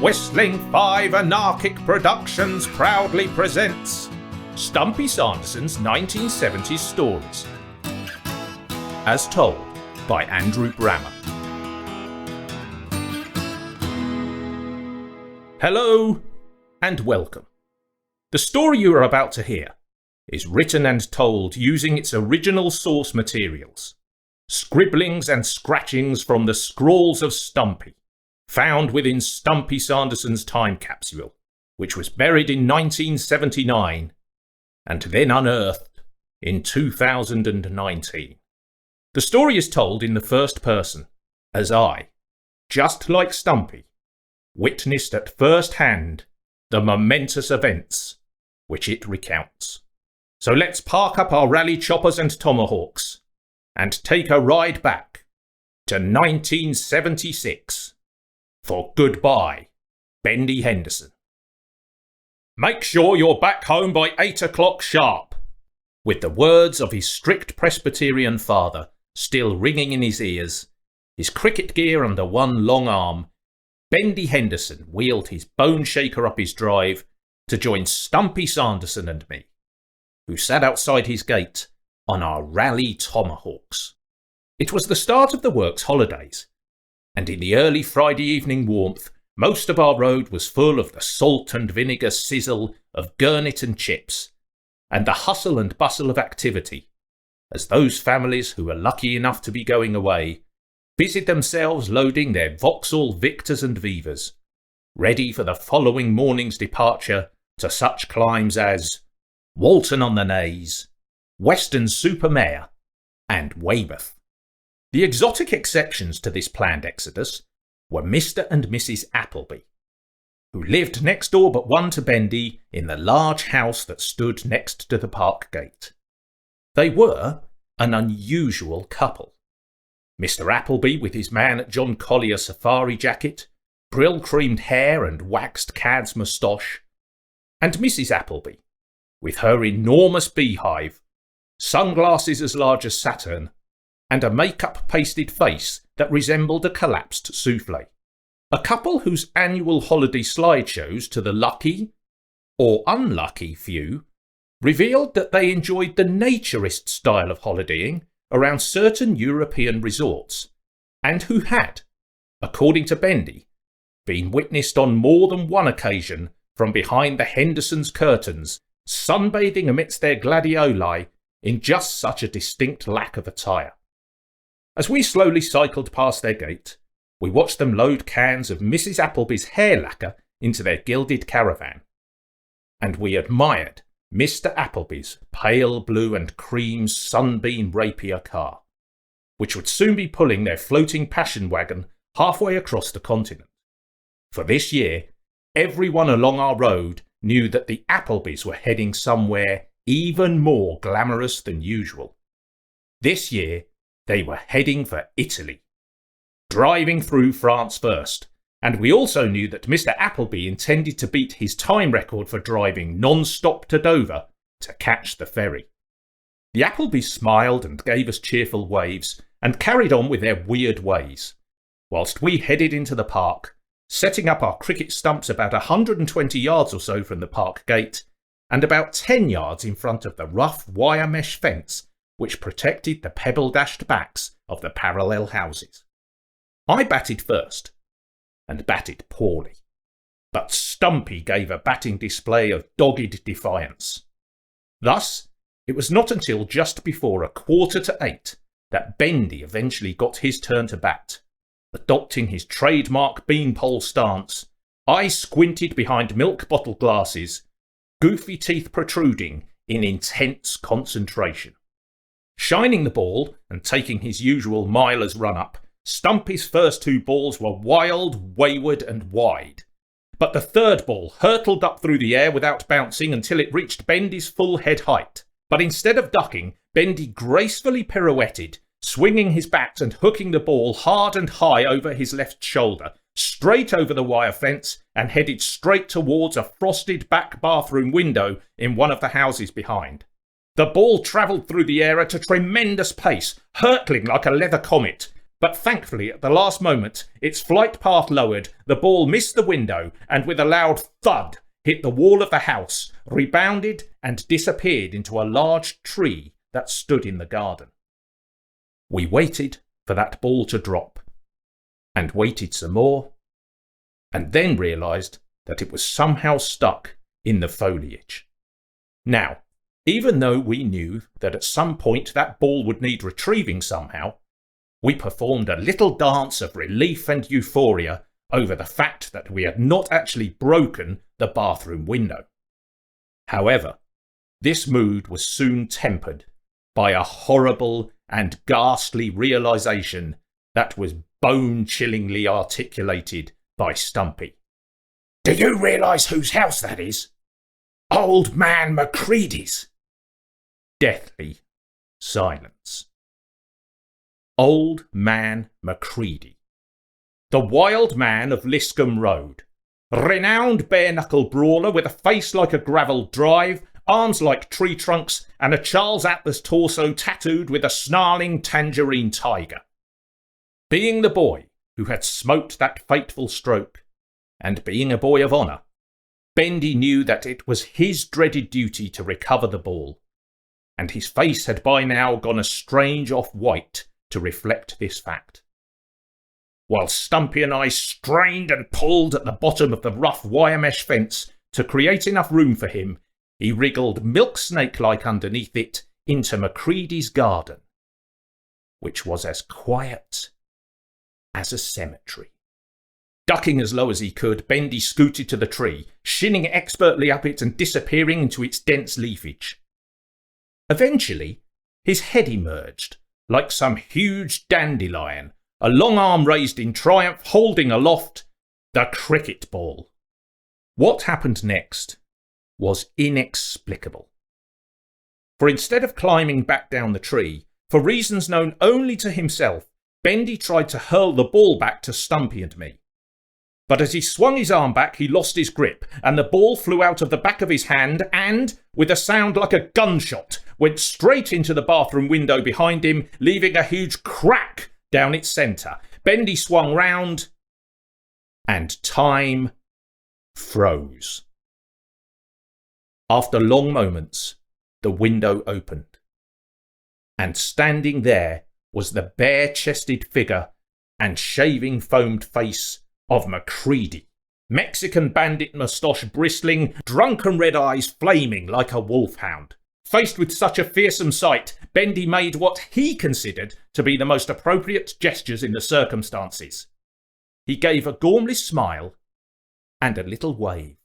Whistling 5 Anarchic Productions proudly presents Stumpy Sanderson's 1970s stories, as told by Andrew Brammer. Hello and welcome. The story you are about to hear is written and told using its original source materials, scribblings and scratchings from the scrawls of Stumpy, found within Stumpy Sanderson's time capsule, which was buried in 1979 and then unearthed in 2019. The story is told in the first person, as I, just like Stumpy, witnessed at first hand the momentous events which it recounts. So let's park up our Raleigh Choppers and Tomahawks and take a ride back to 1976 for Goodbye, Bendy Henderson. Make sure you're back home by 8 o'clock sharp. With the words of his strict Presbyterian father still ringing in his ears, his cricket gear under one long arm, Bendy Henderson wheeled his boneshaker up his drive to join Stumpy Sanderson and me, who sat outside his gate on our Raleigh Tomahawks. It was the start of the works holidays, and in the early Friday evening warmth, most of our road was full of the salt and vinegar sizzle of gurnet and chips, and the hustle and bustle of activity, as those families who were lucky enough to be going away busied themselves loading their Vauxhall Victors and Vivas, ready for the following morning's departure to such climes as Walton-on-the-Naze, Weston-super-Mare, and Weymouth. The exotic exceptions to this planned exodus were Mr. and Mrs. Appleby, who lived next door but one to Bendy in the large house that stood next to the park gate. They were an unusual couple. Mr. Appleby with his man John Collier safari jacket, brill-creamed hair and waxed cad's moustache, and Mrs. Appleby with her enormous beehive, sunglasses as large as Saturn, and a make-up pasted face that resembled a collapsed souffle. A couple whose annual holiday slideshows to the lucky or unlucky few revealed that they enjoyed the naturist style of holidaying around certain European resorts, and who had, according to Bendy, been witnessed on more than one occasion from behind the Hendersons' curtains, sunbathing amidst their gladioli in just such a distinct lack of attire. As we slowly cycled past their gate, we watched them load cans of Mrs. Appleby's hair lacquer into their gilded caravan, and we admired Mr. Appleby's pale blue and cream sunbeam rapier car, which would soon be pulling their floating passion wagon halfway across the continent. For this year, everyone along our road knew that the Applebys were heading somewhere even more glamorous than usual. This year, they were heading for Italy, driving through France first, and we also knew that Mr. Appleby intended to beat his time record for driving non-stop to Dover to catch the ferry. The Applebys smiled and gave us cheerful waves and carried on with their weird ways, whilst we headed into the park, setting up our cricket stumps about 120 yards or so from the park gate and about 10 yards in front of the rough wire mesh fence which protected the pebble-dashed backs of the parallel houses. I batted first, and batted poorly, but Stumpy gave a batting display of dogged defiance. Thus, it was not until just before 7:45 that Bendy eventually got his turn to bat. Adopting his trademark beanpole stance, I squinted behind milk bottle glasses, goofy teeth protruding in intense concentration. Shining the ball and taking his usual miler's run-up, Stumpy's first two balls were wild, wayward and wide. But the third ball hurtled up through the air without bouncing until it reached Bendy's full head height. But instead of ducking, Bendy gracefully pirouetted, swinging his bat and hooking the ball hard and high over his left shoulder, straight over the wire fence and headed straight towards a frosted back bathroom window in one of the houses behind. The ball travelled through the air at a tremendous pace, hurtling like a leather comet, but thankfully at the last moment, its flight path lowered, the ball missed the window, and with a loud thud hit the wall of the house, rebounded and disappeared into a large tree that stood in the garden. We waited for that ball to drop, and waited some more, and then realised that it was somehow stuck in the foliage. Now, even though we knew that at some point that ball would need retrieving somehow, we performed a little dance of relief and euphoria over the fact that we had not actually broken the bathroom window. However, this mood was soon tempered by a horrible and ghastly realisation that was bone-chillingly articulated by Stumpy. "Do you realise whose house that is? Old Man Macready's." Deathly silence. Old Man Macready, the wild man of Liscombe Road, renowned bare-knuckle brawler with a face like a gravel drive, arms like tree trunks, and a Charles Atlas torso tattooed with a snarling tangerine tiger. Being the boy who had smote that fateful stroke, and being a boy of honour, Bendy knew that it was his dreaded duty to recover the ball, and his face had by now gone a strange off-white to reflect this fact. While Stumpy and I strained and pulled at the bottom of the rough wire mesh fence to create enough room for him, he wriggled milk snake-like underneath it into Macready's garden, which was as quiet as a cemetery. Ducking as low as he could, Bendy scooted to the tree, shinning expertly up it and disappearing into its dense leafage. Eventually, his head emerged, like some huge dandelion, a long arm raised in triumph, holding aloft the cricket ball. What happened next was inexplicable. For instead of climbing back down the tree, for reasons known only to himself, Bendy tried to hurl the ball back to Stumpy and me. But as he swung his arm back, he lost his grip, and the ball flew out of the back of his hand and, with a sound like a gunshot, went straight into the bathroom window behind him, leaving a huge crack down its centre. Bendy swung round, and time froze. After long moments, the window opened, and standing there was the bare-chested figure and shaving-foamed face of Macready, Mexican bandit moustache bristling, drunken red eyes flaming like a wolfhound. Faced with such a fearsome sight, Bendy made what he considered to be the most appropriate gestures in the circumstances. He gave a gormless smile and a little wave.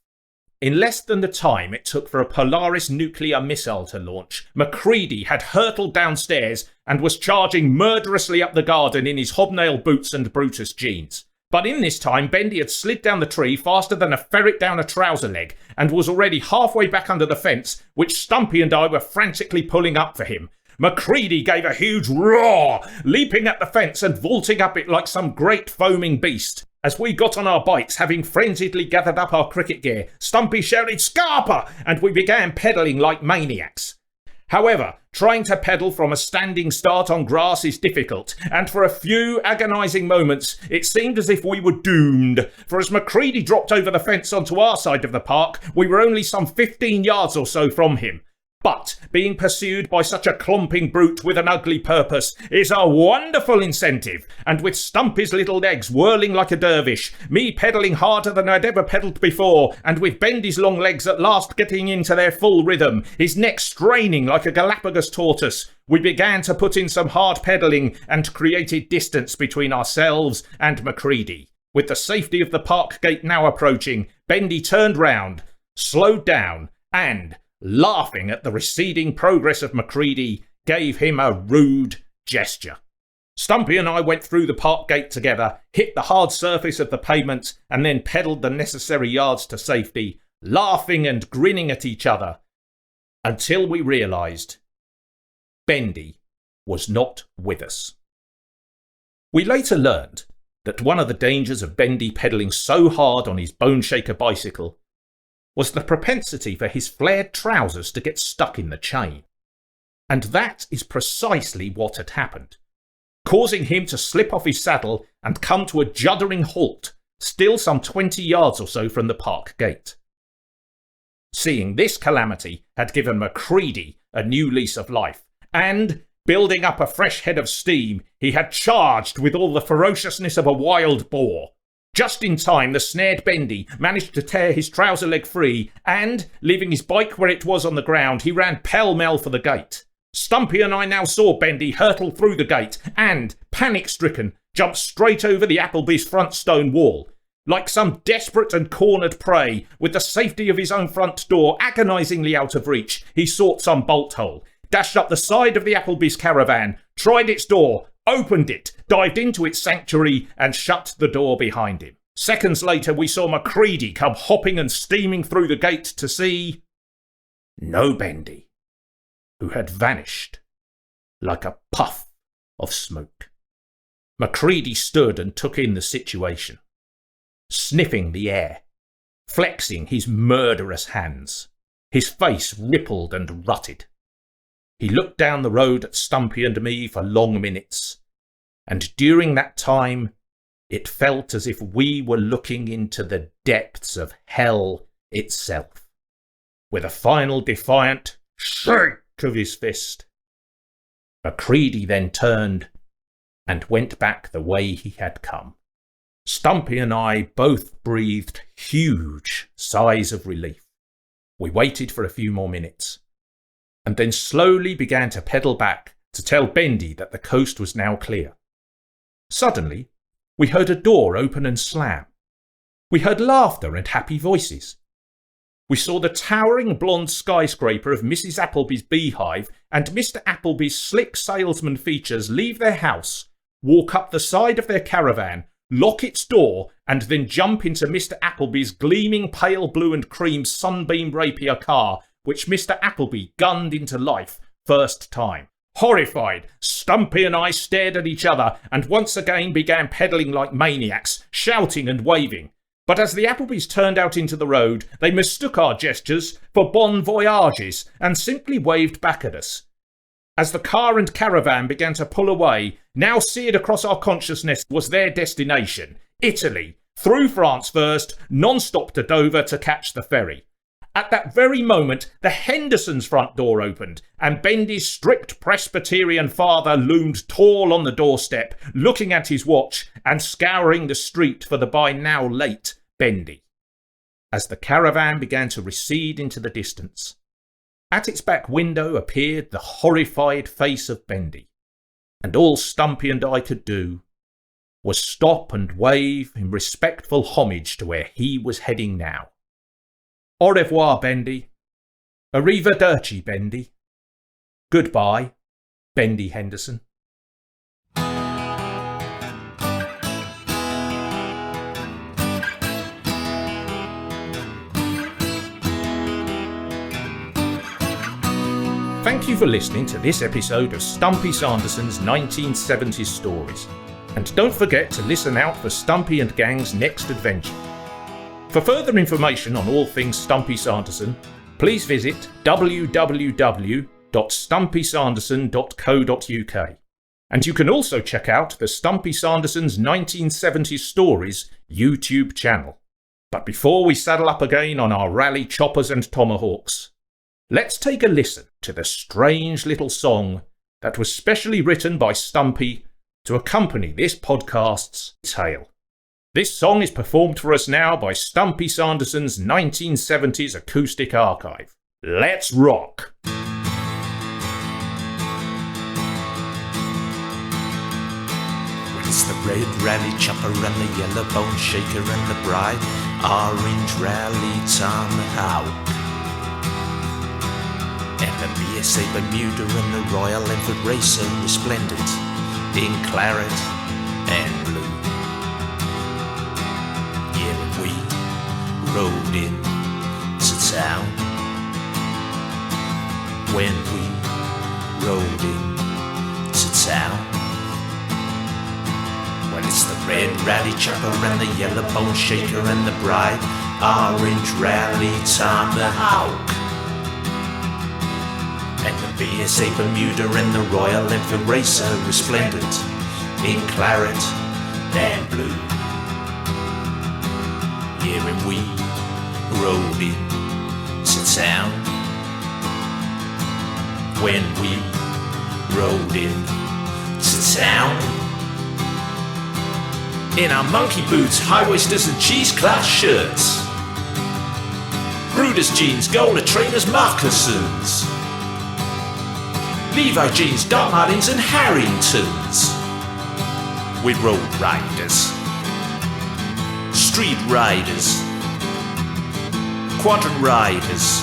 In less than the time it took for a Polaris nuclear missile to launch, Macready had hurtled downstairs and was charging murderously up the garden in his hobnail boots and Brutus jeans. But in this time, Bendy had slid down the tree faster than a ferret down a trouser leg and was already halfway back under the fence, which Stumpy and I were frantically pulling up for him. Macready gave a huge roar, leaping at the fence and vaulting up it like some great foaming beast. As we got on our bikes, having frenziedly gathered up our cricket gear, Stumpy shouted "Scarper!" and we began pedalling like maniacs. However, trying to pedal from a standing start on grass is difficult, and for a few agonising moments it seemed as if we were doomed, for as Macready dropped over the fence onto our side of the park, we were only some 15 yards or so from him. But being pursued by such a clomping brute with an ugly purpose is a wonderful incentive, and with Stumpy's little legs whirling like a dervish, me pedalling harder than I'd ever pedalled before, and with Bendy's long legs at last getting into their full rhythm, his neck straining like a Galapagos tortoise, we began to put in some hard pedalling and created distance between ourselves and Macready. With the safety of the park gate now approaching, Bendy turned round, slowed down, and, laughing at the receding progress of Macready, gave him a rude gesture. Stumpy and I went through the park gate together, hit the hard surface of the pavement, and then pedalled the necessary yards to safety, laughing and grinning at each other, until we realised Bendy was not with us. We later learned that one of the dangers of Bendy pedalling so hard on his boneshaker bicycle was the propensity for his flared trousers to get stuck in the chain. And that is precisely what had happened. causing him to slip off his saddle and come to a juddering halt, still some 20 yards or so from the park gate. Seeing this calamity had given Macready a new lease of life, and, building up a fresh head of steam, he had charged with all the ferociousness of a wild boar. Just in time, the snared Bendy managed to tear his trouser leg free, and, leaving his bike where it was on the ground, he ran pell-mell for the gate. Stumpy and I now saw Bendy hurtle through the gate and, panic-stricken, jump straight over the Appleby's front stone wall. Like some desperate and cornered prey, with the safety of his own front door agonisingly out of reach, he sought some bolt hole, dashed up the side of the Appleby's caravan, tried its door, opened it, dived into its sanctuary, and shut the door behind him. Seconds later, we saw Macready come hopping and steaming through the gate to see no Bendy, who had vanished like a puff of smoke. Macready stood and took in the situation, sniffing the air, flexing his murderous hands. His face rippled and rutted. He looked down the road at Stumpy and me for long minutes, and during that time it felt as if we were looking into the depths of hell itself. With a final defiant shake of his fist, Macready then turned and went back the way he had come. Stumpy and I both breathed huge sighs of relief. We waited for a few more minutes, and then slowly began to pedal back to tell Bendy that the coast was now clear. Suddenly, we heard a door open and slam. We heard laughter and happy voices. We saw the towering blonde skyscraper of Mrs. Appleby's beehive and Mr. Appleby's slick salesman features leave their house, walk up the side of their caravan, lock its door, and then jump into Mr. Appleby's gleaming pale blue and cream sunbeam rapier car, which Mr. Appleby gunned into life first time. Horrified, Stumpy and I stared at each other and once again began pedalling like maniacs, shouting and waving. But as the Applebys turned out into the road, they mistook our gestures for bon voyages and simply waved back at us. As the car and caravan began to pull away, now seared across our consciousness was their destination, Italy, through France first, non-stop to Dover to catch the ferry. At that very moment, the Hendersons' front door opened, and Bendy's strict Presbyterian father loomed tall on the doorstep, looking at his watch and scouring the street for the by now late Bendy. As the caravan began to recede into the distance, at its back window appeared the horrified face of Bendy, and all Stumpy and I could do was stop and wave in respectful homage to where he was heading now. Au revoir, Bendy. Arrivederci, Bendy. Goodbye, Bendy Henderson. Thank you for listening to this episode of Stumpy Sanderson's 1970s Stories. And don't forget to listen out for Stumpy and Gang's next adventure. For further information on all things Stumpy Sanderson, please visit www.stumpysanderson.co.uk. And you can also check out the Stumpy Sanderson's 1970s Stories YouTube channel. But before we saddle up again on our Raleigh Choppers and Tomahawks, let's take a listen to the strange little song that was specially written by Stumpy to accompany this podcast's tale. This song is performed for us now by Stumpy Sanderson's 1970s acoustic archive. Let's rock! Well, it's the red Raleigh Chopper and the yellow boneshaker and the bright orange Raleigh Tomahawk, and the BSA Bermuda and the Royal Enfield Racer resplendent in claret and blue. We rode into town. When we rode into town, well, it's the red Raleigh Chopper and the yellow boneshaker and the bright orange Raleigh Tomahawk, and the BSA Bermuda and the Royal Enfield Racer resplendent in claret and blue. Yeah, and we rode into town. When we rode into town, in our monkey boots, high-waisters and cheese-clad shirts, Bruder's jeans, Gola trainers, moccasins, Levi jeans, Doc Martens and Harringtons. We're road riders, street riders, quadrant riders.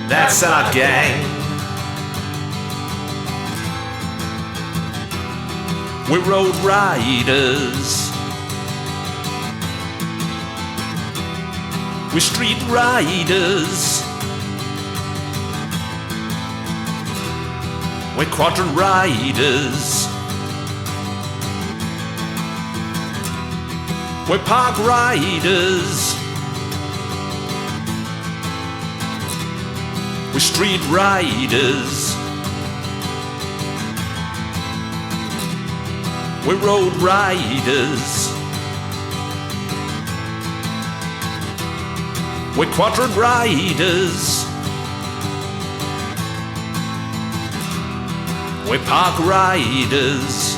That's our gang. We're road riders. We're street riders. We're quadrant riders. We're park riders. We're street riders. We're road riders. We're quadrant riders. We're park riders.